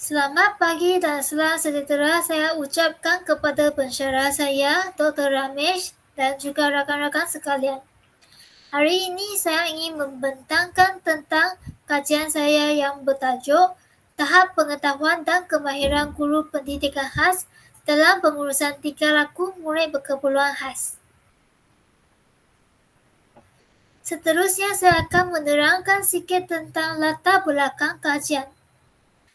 Selamat pagi dan salam sejahtera saya ucapkan kepada pensyarah saya, Dr. Ramesh dan juga rakan-rakan sekalian. Hari ini saya ingin membentangkan tentang kajian saya yang bertajuk Tahap Pengetahuan dan Kemahiran Guru Pendidikan Khas dalam Pengurusan Tingkah Laku Murid Berkeperluan Khas. Seterusnya saya akan menerangkan sikit tentang latar belakang kajian.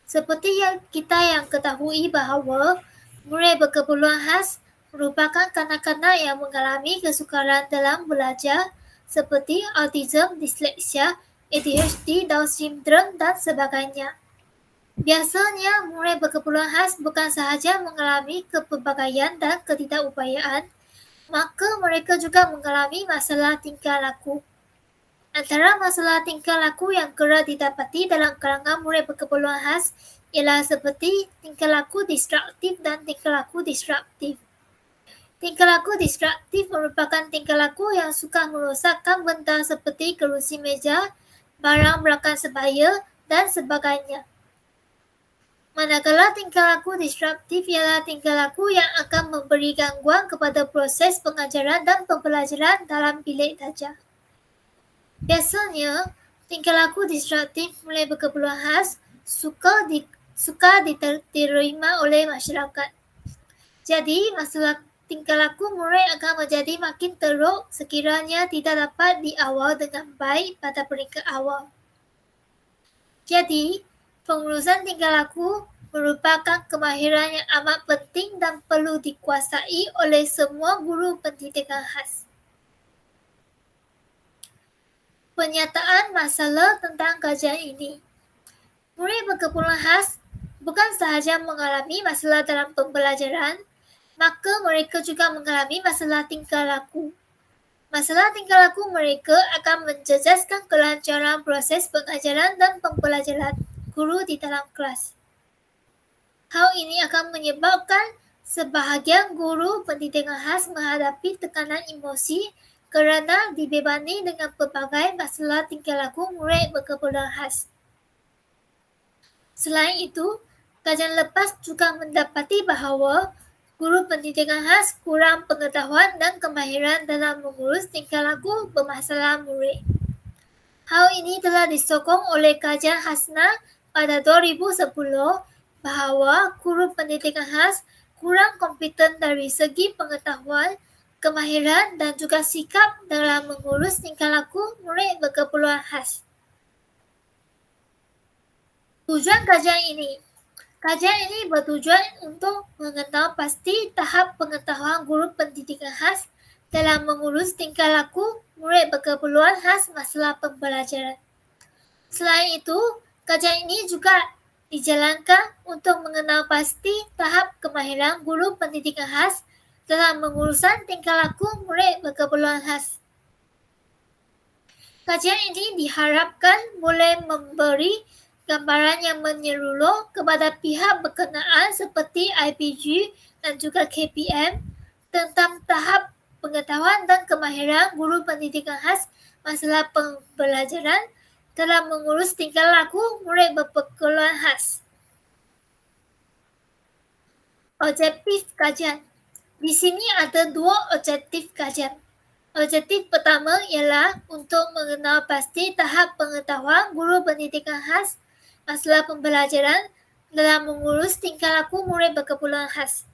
Seperti yang kita ketahui bahawa murid berkeperluan khas merupakan kanak-kanak yang mengalami kesukaran dalam belajar seperti autism, disleksia, ADHD, Down syndrome dan sebagainya. Biasanya murid berkeperluan khas bukan sahaja mengalami kepelbagaian dan ketidakupayaan, maka mereka juga mengalami masalah tingkah laku. Antara masalah tingkah laku yang kerap didapati dalam kalangan murid berkeperluan khas ialah seperti tingkah laku destruktif dan tingkah laku disruptif. Tingkah laku destruktif merupakan tingkah laku yang suka merosakkan benda seperti kerusi meja, barang belakang sebaya dan sebagainya. Manakala tingkah laku disruptif ialah tingkah laku yang akan memberi gangguan kepada proses pengajaran dan pembelajaran dalam bilik darjah. Biasanya, tingkah laku destruktif murid berkeperluan khas suka diterima oleh masyarakat. Jadi, masalah tingkah laku murid akan menjadi makin teruk sekiranya tidak dapat diawal dengan baik pada peringkat awal. Jadi, pengurusan tingkah laku merupakan kemahiran yang amat penting dan perlu dikuasai oleh semua guru pendidikan khas. Penyataan masalah tentang kajian ini. Murid berkeperluan khas bukan sahaja mengalami masalah dalam pembelajaran, maka mereka juga mengalami masalah tingkah laku. Masalah tingkah laku mereka akan menjejaskan kelancaran proses pengajaran dan pembelajaran guru di dalam kelas. Hal ini akan menyebabkan sebahagian guru pendidikan khas menghadapi tekanan emosi kerana dibebani dengan pelbagai masalah tingkah laku murid berkeperluan khas. Selain itu, kajian lepas juga mendapati bahawa guru pendidikan khas kurang pengetahuan dan kemahiran dalam mengurus tingkah laku bermasalah murid. Hal ini telah disokong oleh kajian Hasna pada 2010 bahawa guru pendidikan khas kurang kompeten dari segi pengetahuan, kemahiran dan juga sikap dalam mengurus tingkah laku murid berkeperluan khas. Tujuan kajian ini. Kajian ini bertujuan untuk mengenal pasti tahap pengetahuan guru pendidikan khas dalam mengurus tingkah laku murid berkeperluan khas masalah pembelajaran. Selain itu, kajian ini juga dijalankan untuk mengenal pasti tahap kemahiran guru pendidikan khas dalam mengurusan tingkah laku murid berkeperluan khas. Kajian ini diharapkan boleh memberi gambaran yang menyeluruh kepada pihak berkenaan seperti IPG dan juga KPM tentang tahap pengetahuan dan kemahiran guru pendidikan khas masalah pembelajaran dalam mengurus tingkah laku murid berkeperluan khas. Objektif kajian. Di sini ada dua objektif kajian. Objektif pertama ialah untuk mengenal pasti tahap pengetahuan guru pendidikan khas masalah pembelajaran dalam mengurus tingkah laku murid berkeperluan khas.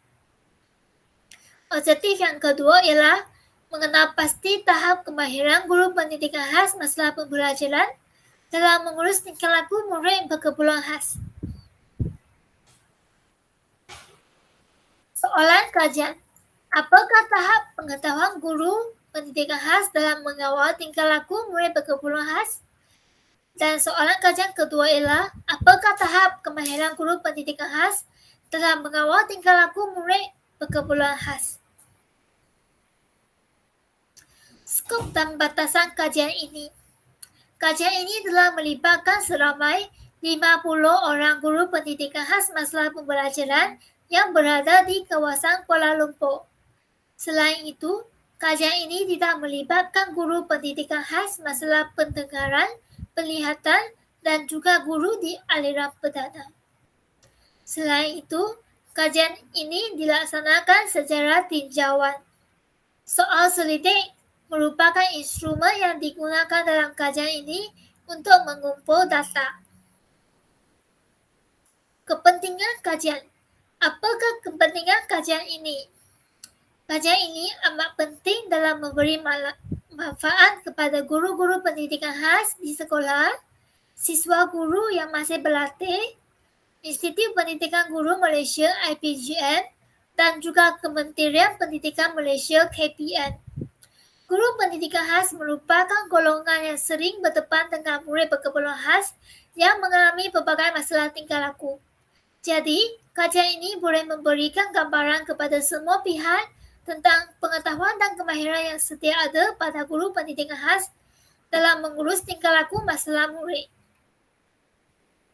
Objektif yang kedua ialah mengenal pasti tahap kemahiran guru pendidikan khas masalah pembelajaran dalam mengurus tingkah laku murid berkeperluan khas. Soalan kajian. Apakah tahap pengetahuan guru pendidikan khas dalam mengawal tingkah laku murid berkeperluan khas? Dan soalan kajian kedua ialah, apakah tahap kemahiran guru pendidikan khas dalam mengawal tingkah laku murid berkeperluan khas? Skop dan batasan kajian ini. Kajian ini telah melibatkan seramai 50 orang guru pendidikan khas masalah pembelajaran yang berada di kawasan Kuala Lumpur. Selain itu, kajian ini tidak melibatkan guru pendidikan khas masalah pendengaran, penglihatan dan juga guru di aliran perdana. Selain itu, kajian ini dilaksanakan secara tinjauan. Soal selidik merupakan instrumen yang digunakan dalam kajian ini untuk mengumpul data. Kepentingan kajian. Apakah kepentingan kajian ini? Kajian ini amat penting dalam memberi manfaat kepada guru-guru pendidikan khas di sekolah, siswa guru yang masih berlatih, Institut Pendidikan Guru Malaysia IPGM, dan juga Kementerian Pendidikan Malaysia KPN. Guru pendidikan khas merupakan golongan yang sering berdepan dengan murid berkeperluan khas yang mengalami pelbagai masalah tingkah laku. Jadi, kajian ini boleh memberikan gambaran kepada semua pihak tentang pengetahuan dan kemahiran yang sedia ada pada guru pendidikan khas dalam mengurus tingkah laku masalah murid.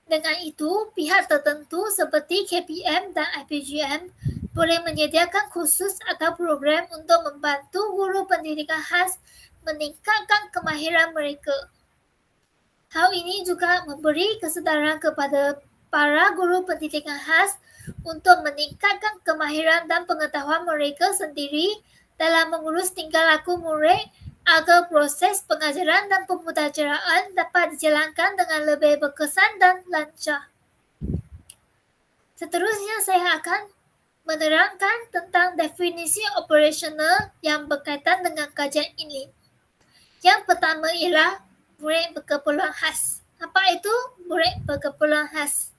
Dengan itu, pihak tertentu seperti KPM dan IPGM boleh menyediakan kursus atau program untuk membantu guru pendidikan khas meningkatkan kemahiran mereka. Hal ini juga memberi kesedaran kepada para guru pendidikan khas untuk meningkatkan kemahiran dan pengetahuan mereka sendiri dalam mengurus tingkah laku murid agar proses pengajaran dan pembelajaran dapat dijalankan dengan lebih berkesan dan lancar. Seterusnya saya akan menerangkan tentang definisi operasional yang berkaitan dengan kajian ini. Yang pertama ialah murid berkeperluan khas. Apa itu murid berkeperluan khas?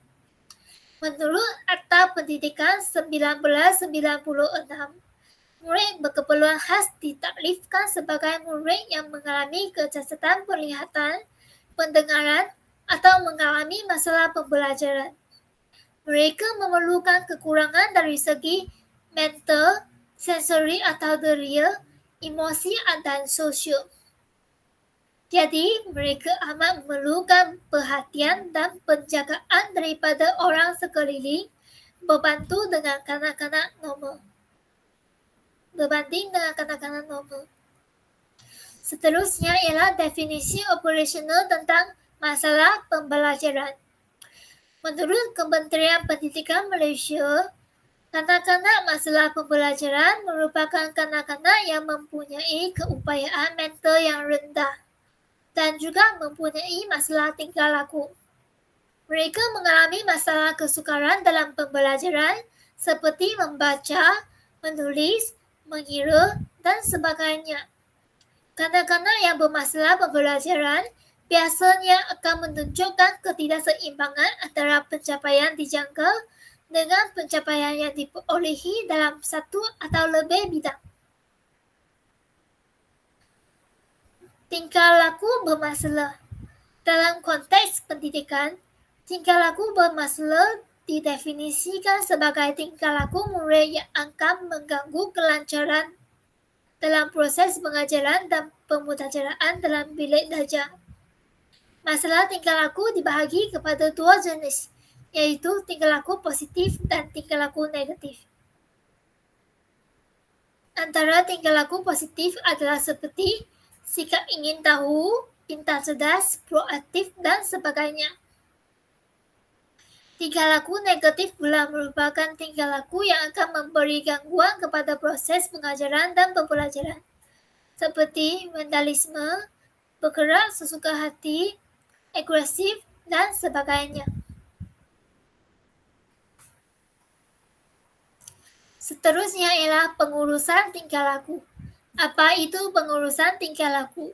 Menurut Akta Pendidikan 1996, murid berkeperluan khas ditaklifkan sebagai murid yang mengalami kecacatan penglihatan, pendengaran, atau mengalami masalah pembelajaran. Mereka memerlukan kekurangan dari segi mental, sensori atau deria, emosi dan sosial. Jadi, mereka amat memerlukan perhatian dan penjagaan daripada orang sekeliling berbanding dengan kanak-kanak normal. Seterusnya ialah definisi operasional tentang masalah pembelajaran. Menurut Kementerian Pendidikan Malaysia, kanak-kanak masalah pembelajaran merupakan kanak-kanak yang mempunyai keupayaan mental yang rendah dan juga mempunyai masalah tingkah laku. Mereka mengalami masalah kesukaran dalam pembelajaran seperti membaca, menulis, mengira dan sebagainya. Kanak-kanak yang bermasalah pembelajaran biasanya akan menunjukkan ketidakseimbangan antara pencapaian dijangka dengan pencapaian yang diperolehi dalam satu atau lebih bidang. Tingkah laku bermasalah. Dalam konteks pendidikan, tingkah laku bermasalah didefinisikan sebagai tingkah laku murid yang akan mengganggu kelancaran dalam proses pengajaran dan pembelajaran dalam bilik belajar. Masalah tingkah laku dibahagi kepada dua jenis, iaitu tingkah laku positif dan tingkah laku negatif. Antara tingkah laku positif adalah seperti sikap ingin tahu, pintar cerdas, proaktif, dan sebagainya. Tingkah laku negatif pula merupakan tingkah laku yang akan memberi gangguan kepada proses pengajaran dan pembelajaran, seperti vandalisme, bergerak sesuka hati, agresif, dan sebagainya. Seterusnya ialah pengurusan tingkah laku. Apa itu pengurusan tingkah laku?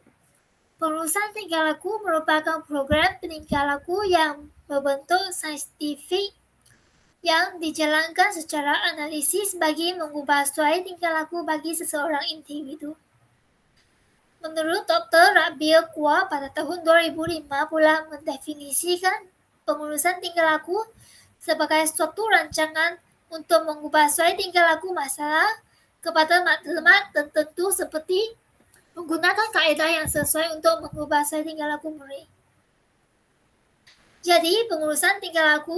Pengurusan tingkah laku merupakan program tingkah laku yang berbentuk saintifik yang dijalankan secara analisis bagi mengubah suai tingkah laku bagi seseorang individu. Menurut Dr. Rabia Kua pada tahun 2005 pula mendefinisikan pengurusan tingkah laku sebagai suatu rancangan untuk mengubah suai tingkah laku masalah kepada maklumat tertentu seperti menggunakan kaedah yang sesuai untuk mengubah suai tingkah laku murid. Jadi, pengurusan tingkah laku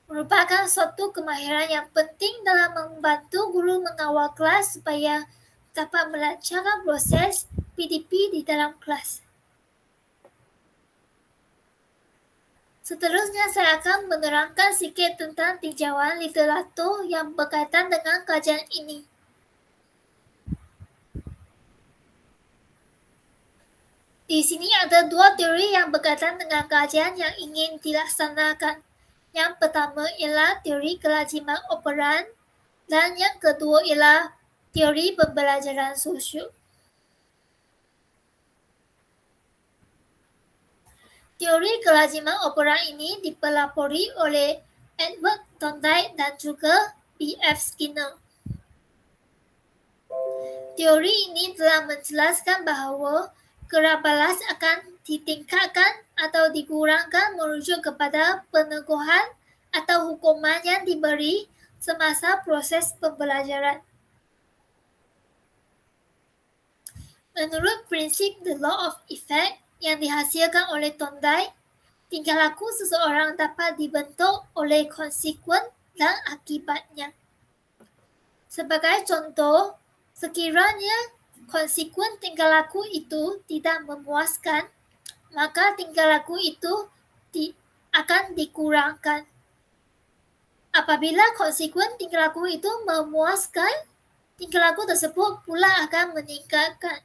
merupakan suatu kemahiran yang penting dalam membantu guru mengawal kelas supaya dapat melancarkan proses PDP di dalam kelas. Seterusnya saya akan menerangkan sedikit tentang tinjauan literatur yang berkaitan dengan kajian ini. Di sini ada dua teori yang berkaitan dengan kajian yang ingin dilaksanakan. Yang pertama ialah teori kelaziman operan dan yang kedua ialah teori pembelajaran sosial. Teori kelaziman operan ini dipelopori oleh Edward Thorndike dan juga B.F. Skinner. Teori ini telah menjelaskan bahawa gerak balas akan ditingkatkan atau dikurangkan merujuk kepada peneguhan atau hukuman yang diberi semasa proses pembelajaran. Menurut prinsip the law of effect yang dihasilkan oleh Thorndike, tingkah laku seseorang dapat dibentuk oleh konsekuen dan akibatnya. Sebagai contoh, sekiranya konsekuen tingkah laku itu tidak memuaskan, maka tingkah laku itu akan dikurangkan. Apabila konsekuen tingkah laku itu memuaskan, tingkah laku tersebut pula akan meningkatkan.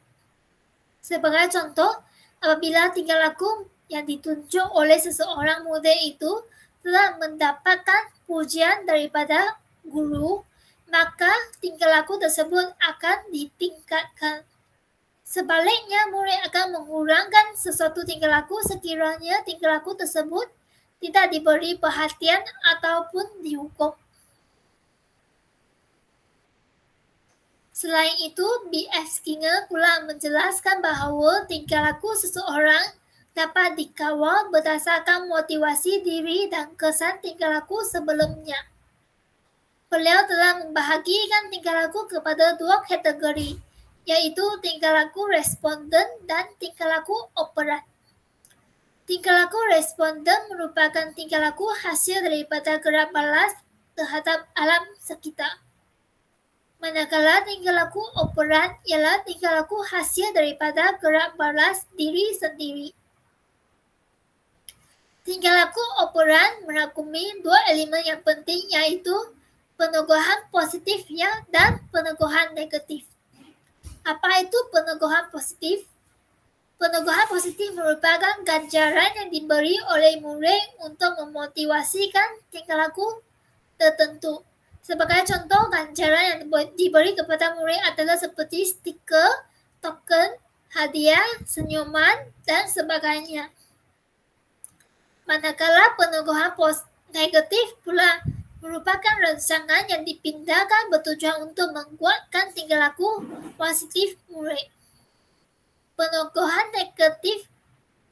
Sebagai contoh, apabila tingkah laku yang ditunjuk oleh seseorang muda itu telah mendapatkan pujian daripada guru, maka tingkah laku tersebut akan ditingkatkan. Sebaliknya, murid akan mengurangkan sesuatu tingkah laku sekiranya tingkah laku tersebut tidak diberi perhatian ataupun dihukum. Selain itu, B.F. Skinner pula menjelaskan bahawa tingkah laku seseorang dapat dikawal berdasarkan motivasi diri dan kesan tingkah laku sebelumnya. Beliau telah membahagikan tingkah laku kepada dua kategori, iaitu tingkah laku responden dan tingkah laku operan. Tingkah laku responden merupakan tingkah laku hasil daripada gerak balas terhadap alam sekitar. Manakala tingkah laku operan ialah tingkah laku hasil daripada gerak balas diri sendiri. Tingkah laku operan merangkumi dua elemen yang penting, iaitu peneguhan positif dan peneguhan negatif. Apa itu peneguhan positif? Peneguhan positif merupakan ganjaran yang diberi oleh murid untuk memotivasikan tingkah laku tertentu. Sebagai contoh, ganjaran yang diberi kepada murid adalah seperti stiker, token, hadiah, senyuman, dan sebagainya. Manakala peneguhan negatif pula merupakan rangsangan yang dipindahkan bertujuan untuk menguatkan tingkah laku positif murid. Peneguhan negatif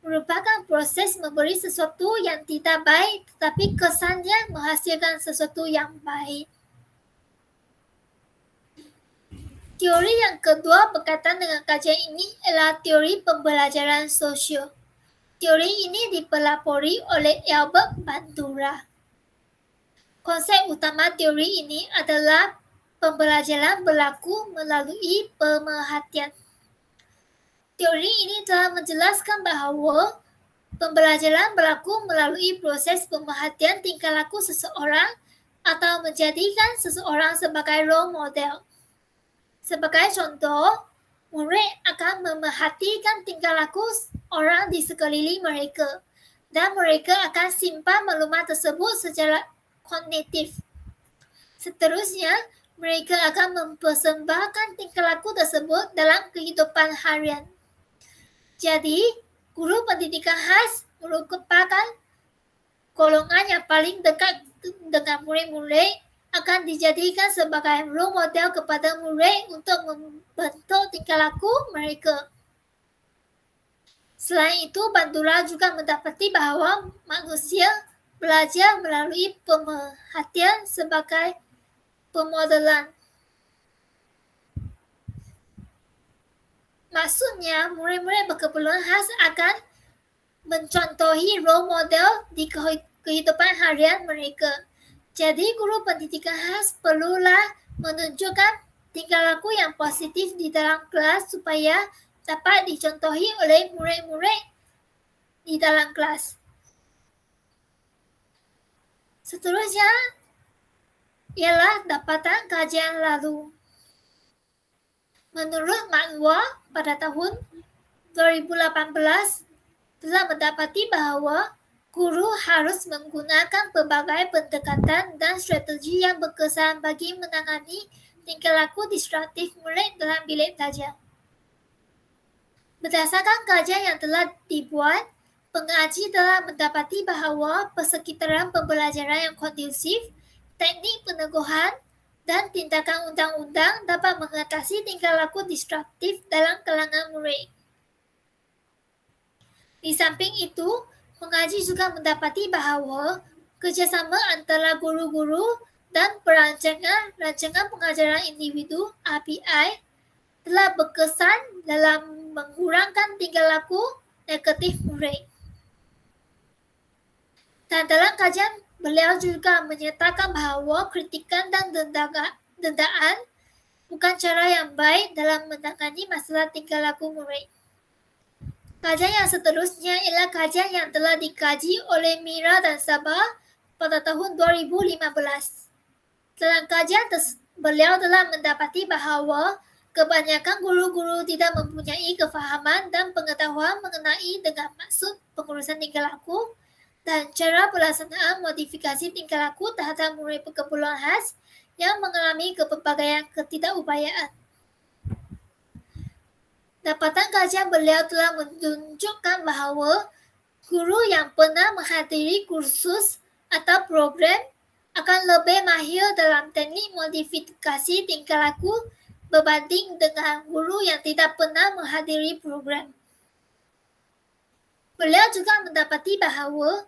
merupakan proses memberi sesuatu yang tidak baik, tetapi kesannya menghasilkan sesuatu yang baik. Teori yang kedua berkaitan dengan kajian ini ialah teori pembelajaran sosial. Teori ini dipelopori oleh Albert Bandura. Konsep utama teori ini adalah pembelajaran berlaku melalui pemerhatian. Teori ini telah menjelaskan bahawa pembelajaran berlaku melalui proses pemerhatian tingkah laku seseorang atau menjadikan seseorang sebagai role model. Sebagai contoh, murid akan memerhatikan tingkah laku orang di sekeliling mereka dan mereka akan simpan maklumat tersebut secara kognitif. Seterusnya, mereka akan mempersembahkan tingkah laku tersebut dalam kehidupan harian. Jadi, guru pendidikan khas merupakan golongan yang paling dekat dengan murid-murid akan dijadikan sebagai role model kepada murid untuk membentuk tingkah laku mereka. Selain itu, Bandura juga mendapati bahawa manusia belajar melalui pemerhatian sebagai pemodelan. Maksudnya, murid-murid berkeperluan khas akan mencontohi role model di kehidupan harian mereka. Jadi, guru pendidikan khas perlulah menunjukkan tingkah laku yang positif di dalam kelas supaya dapat dicontohi oleh murid-murid di dalam kelas. Seterusnya ialah dapatan kajian lalu. Menurut Matwa, pada tahun 2018 telah mendapati bahawa guru harus menggunakan pelbagai pendekatan dan strategi yang berkesan bagi menangani tingkah laku distraktif murid dalam bilik belajar. Berdasarkan kajian yang telah dibuat, pengaji telah mendapati bahawa persekitaran pembelajaran yang kondusif, teknik peneguhan, dan tindakan undang-undang dapat mengatasi tingkah laku distraktif dalam kalangan murid. Di samping itu, pengaji juga mendapati bahawa kerjasama antara guru-guru dan perancangan pengajaran individu (RPI) telah berkesan dalam mengurangkan tingkah laku negatif murid. Dan dalam kajian, beliau juga menyatakan bahawa kritikan dan dendaan bukan cara yang baik dalam menangani masalah tingkah laku murid. Kajian yang seterusnya ialah kajian yang telah dikaji oleh Mira dan Sabah pada tahun 2015. Dalam kajian beliau telah mendapati bahawa kebanyakan guru-guru tidak mempunyai kefahaman dan pengetahuan mengenai dengan maksud pengurusan tingkah laku dan cara pelaksanaan modifikasi tingkah laku terhadap murid berkeperluan khas yang mengalami kepelbagaian ketidakupayaan. Dapatan kajian beliau telah menunjukkan bahawa guru yang pernah menghadiri kursus atau program akan lebih mahir dalam teknik modifikasi tingkah laku berbanding dengan guru yang tidak pernah menghadiri program. Beliau juga mendapati bahawa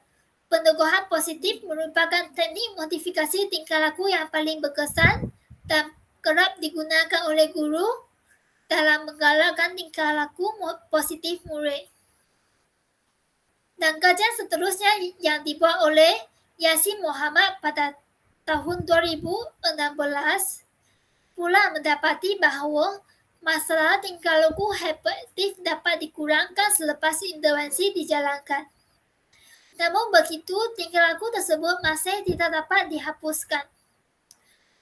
peneguhan positif merupakan teknik modifikasi tingkah laku yang paling berkesan dan kerap digunakan oleh guru dalam menggalakkan tingkah laku positif murid. Dan kajian seterusnya yang dibuat oleh Yasin Muhammad pada tahun 2016 pula mendapati bahawa masalah tingkah laku hyperaktif dapat dikurangkan selepas intervensi dijalankan. Namun begitu, tingkah laku tersebut masih tidak dapat dihapuskan.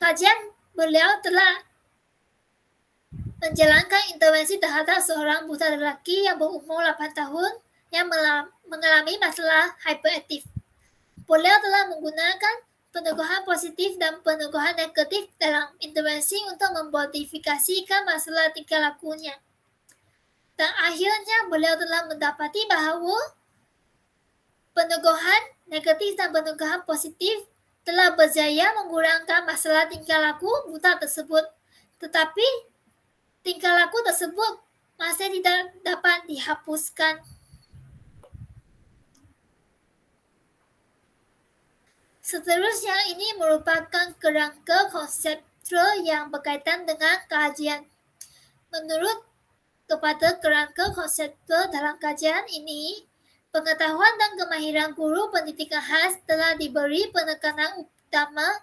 Kajian beliau telah menjalankan intervensi terhadap seorang buta lelaki yang berumur 8 tahun yang mengalami masalah hyperaktif. Beliau telah menggunakan peneguhan positif dan peneguhan negatif dalam intervensi untuk memodifikasikan masalah tingkah lakunya. Dan akhirnya beliau telah mendapati bahawa peneguhan negatif dan peneguhan positif telah berjaya mengurangkan masalah tingkah laku buta tersebut. Tetapi tingkah laku tersebut masih tidak dapat dihapuskan. Seterusnya, ini merupakan kerangka konseptual yang berkaitan dengan kajian. Menurut kepada kerangka konseptual dalam kajian ini, pengetahuan dan kemahiran guru pendidikan khas telah diberi penekanan utama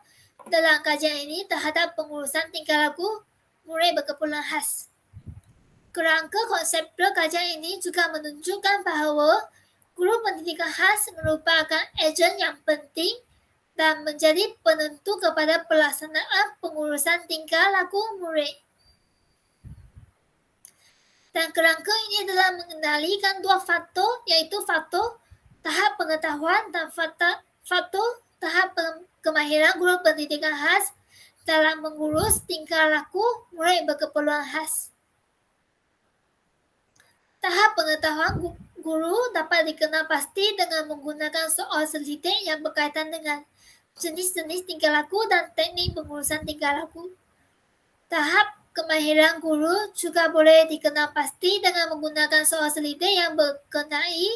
dalam kajian ini terhadap pengurusan tingkah laku murid berkeperluan khas. Kerangka konseptual kajian ini juga menunjukkan bahawa guru pendidikan khas merupakan ejen yang penting dan menjadi penentu kepada pelaksanaan pengurusan tingkah laku murid. Dan kerangka ini telah mengendalikan dua faktor, iaitu faktor tahap pengetahuan dan faktor tahap kemahiran guru pendidikan khas dalam mengurus tingkah laku murid berkeperluan khas. Tahap pengetahuan guru dapat dikenal pasti dengan menggunakan soal selidik yang berkaitan dengan jenis-jenis tingkah laku dan teknik pengurusan tingkah laku. Tahap kemahiran guru juga boleh dikenal pasti dengan menggunakan soal selidik yang berkenai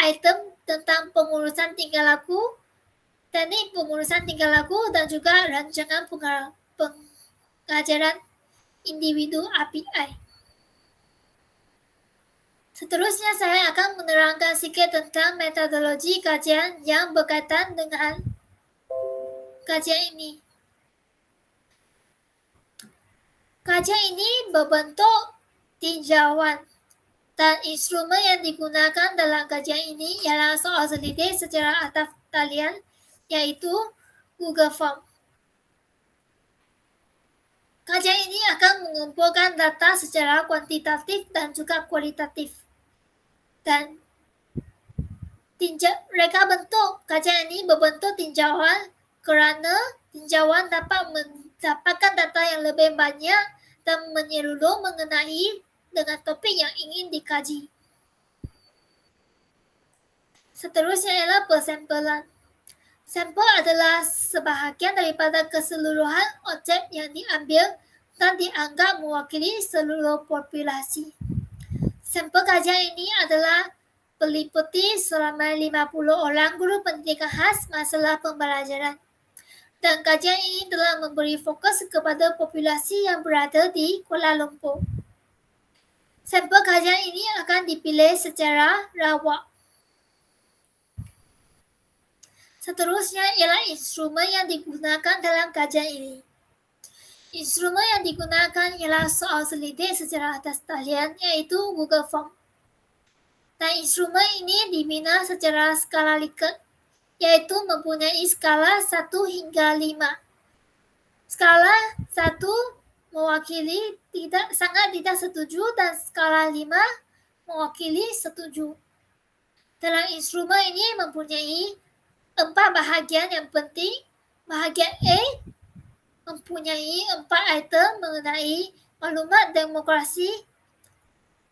item tentang pengurusan tingkah laku, teknik pengurusan tingkah laku dan juga rancangan pengajaran individu RPI. Seterusnya saya akan menerangkan sedikit tentang metodologi kajian yang berkaitan dengan kajian ini. Kajian ini berbentuk tinjauan dan instrumen yang digunakan dalam kajian ini ialah soal selidik secara atas talian yaitu Google Form. Kajian ini akan mengumpulkan data secara kuantitatif dan juga kualitatif. Dan reka bentuk kajian ini berbentuk tinjauan kerana tinjauan dapat mendapatkan data yang lebih banyak dan menyeluruh mengenai dengan topik yang ingin dikaji. Seterusnya ialah persampelan. Sampel adalah sebahagian daripada keseluruhan objek yang diambil dan dianggap mewakili seluruh populasi. Sampel kajian ini adalah meliputi selama 50 orang guru pendidikan khas masalah pembelajaran. Dan kajian ini telah memberi fokus kepada populasi yang berada di Kuala Lumpur. Sampel kajian ini akan dipilih secara rawak. Seterusnya ialah instrumen yang digunakan dalam kajian ini. Instrumen yang digunakan ialah soal selidik secara atas talian, iaitu Google Form. Dan instrumen ini dibina secara skala Likert, iaitu mempunyai skala 1 hingga 5. Skala 1 mewakili sangat tidak setuju dan skala 5 mewakili setuju. Dalam instrumen ini mempunyai 4 bahagian yang penting. Bahagian A mempunyai 4 item mengenai maklumat demokrasi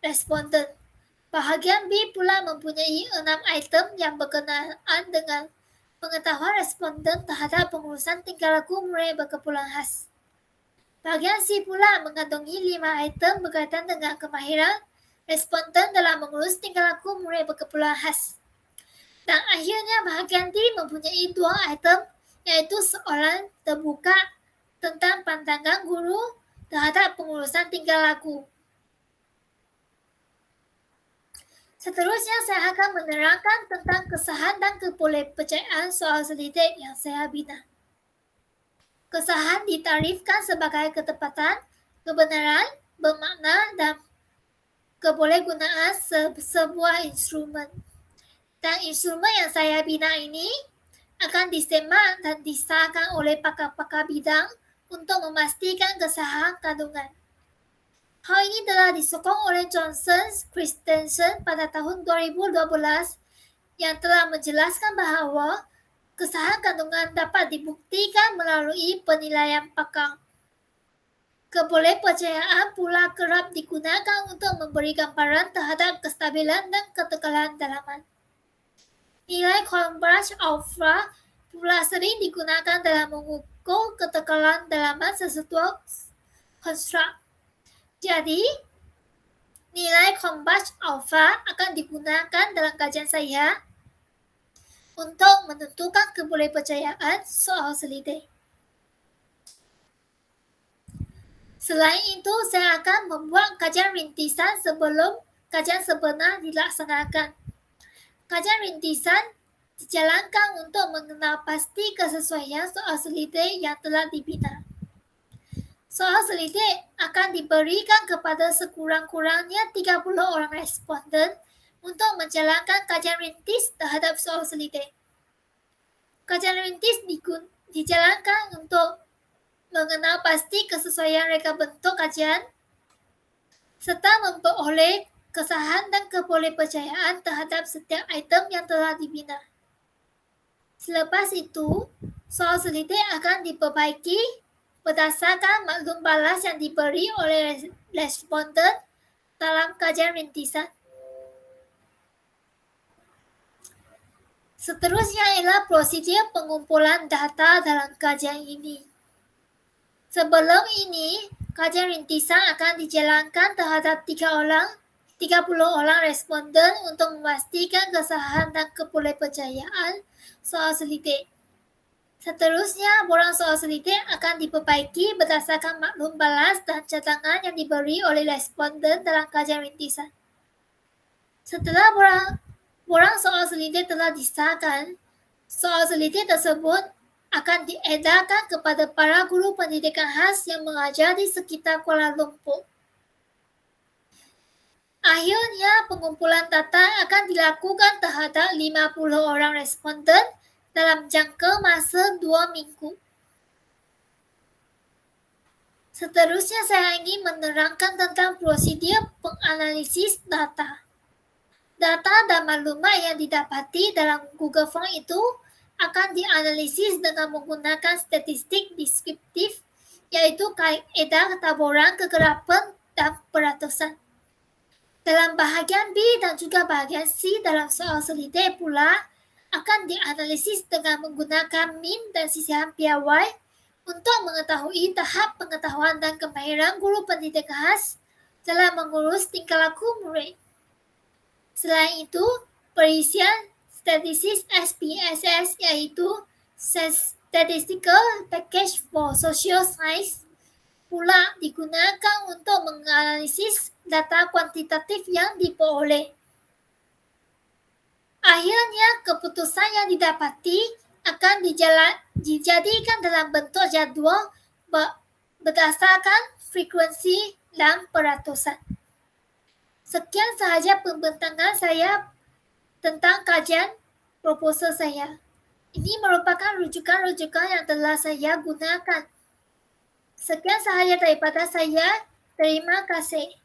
responden. Bahagian B pula mempunyai 6 item yang berkenaan dengan pengetahuan responden terhadap pengurusan tingkah laku murid berkeperluan khas. Bahagian C pula mengandungi 5 item berkaitan dengan kemahiran responden dalam mengurus tingkah laku murid berkeperluan khas. Dan akhirnya bahagian D mempunyai 2 item, iaitu soalan terbuka tentang pandangan guru terhadap pengurusan tingkah laku. Seterusnya saya akan menerangkan tentang kesahan dan kepercayaan soal selidik yang saya bina. Kesahan ditarifkan sebagai ketepatan, kebenaran, bermakna dan kebolehgunaan sebuah instrumen. Dan instrumen yang saya bina ini akan disemak dan disahkan oleh pakar-pakar bidang untuk memastikan kesahan kandungan. Hal ini telah disokong oleh Johnson Christensen pada tahun 2012 yang telah menjelaskan bahawa kesahan kandungan dapat dibuktikan melalui penilaian pakar. Kebolehpercayaan pula kerap digunakan untuk memberi gambaran terhadap kestabilan dan ketekalan dalaman. Nilai Cronbach alpha pula sering digunakan dalam mengukur ketekalan dalaman sesuatu konstruk. Jadi, nilai Cronbach alpha akan digunakan dalam kajian saya untuk menentukan kebolehpercayaan soal selidik. Selain itu, saya akan membuat kajian rintisan sebelum kajian sebenar dilaksanakan. Kajian rintisan dijalankan untuk mengenal pasti kesesuaian soal selidik yang telah dibina. Soal selidik akan diberikan kepada sekurang-kurangnya 30 orang responden untuk menjalankan kajian rintis terhadap soal selidik. Kajian rintis dijalankan untuk mengenal pasti kesesuaian reka bentuk kajian serta memperoleh kesahan dan kebolehpercayaan terhadap setiap item yang telah dibina. Selepas itu, soal selidik akan diperbaiki berdasarkan maklum balas yang diberi oleh responden dalam kajian rintisan. Seterusnya ialah prosedur pengumpulan data dalam kajian ini. Sebelum ini, kajian rintisan akan dijalankan terhadap 30 orang responden untuk memastikan kesahihan dan kebolehpercayaan soal selidik. Seterusnya, borang soal selidik akan diperbaiki berdasarkan maklum balas dan cadangan yang diberi oleh responden dalam kajian rintisan. Setelah borang soal selidik telah disahkan, soal selidik tersebut akan diedarkan kepada para guru pendidikan khas yang mengajar di sekitar Kuala Lumpur. Akhirnya, pengumpulan data akan dilakukan terhadap 50 orang responden dalam jangka masa 2 minggu. Seterusnya saya ingin menerangkan tentang prosedur penganalisis data. Data dan maklumat yang didapati dalam Google Form itu akan dianalisis dengan menggunakan statistik deskriptif, yaitu kaedah taburan kegerapan dan peratusan. Dalam bahagian B dan juga bahagian C dalam soal selidek pula akan dianalisis dengan menggunakan min dan sisihan piawai untuk mengetahui tahap pengetahuan dan kemahiran guru pendidik khas dalam mengurus tingkah laku murid. Selain itu, perisian statistik SPSS yaitu Statistical Package for Social Science pula digunakan untuk menganalisis data kuantitatif yang diperoleh. Akhirnya, keputusan yang didapati akan dijadikan dalam bentuk jadual berdasarkan frekuensi dan peratusan. Sekian sahaja pembentangan saya tentang kajian proposal saya. Ini merupakan rujukan-rujukan yang telah saya gunakan. Sekian sahaja daripada saya. Terima kasih.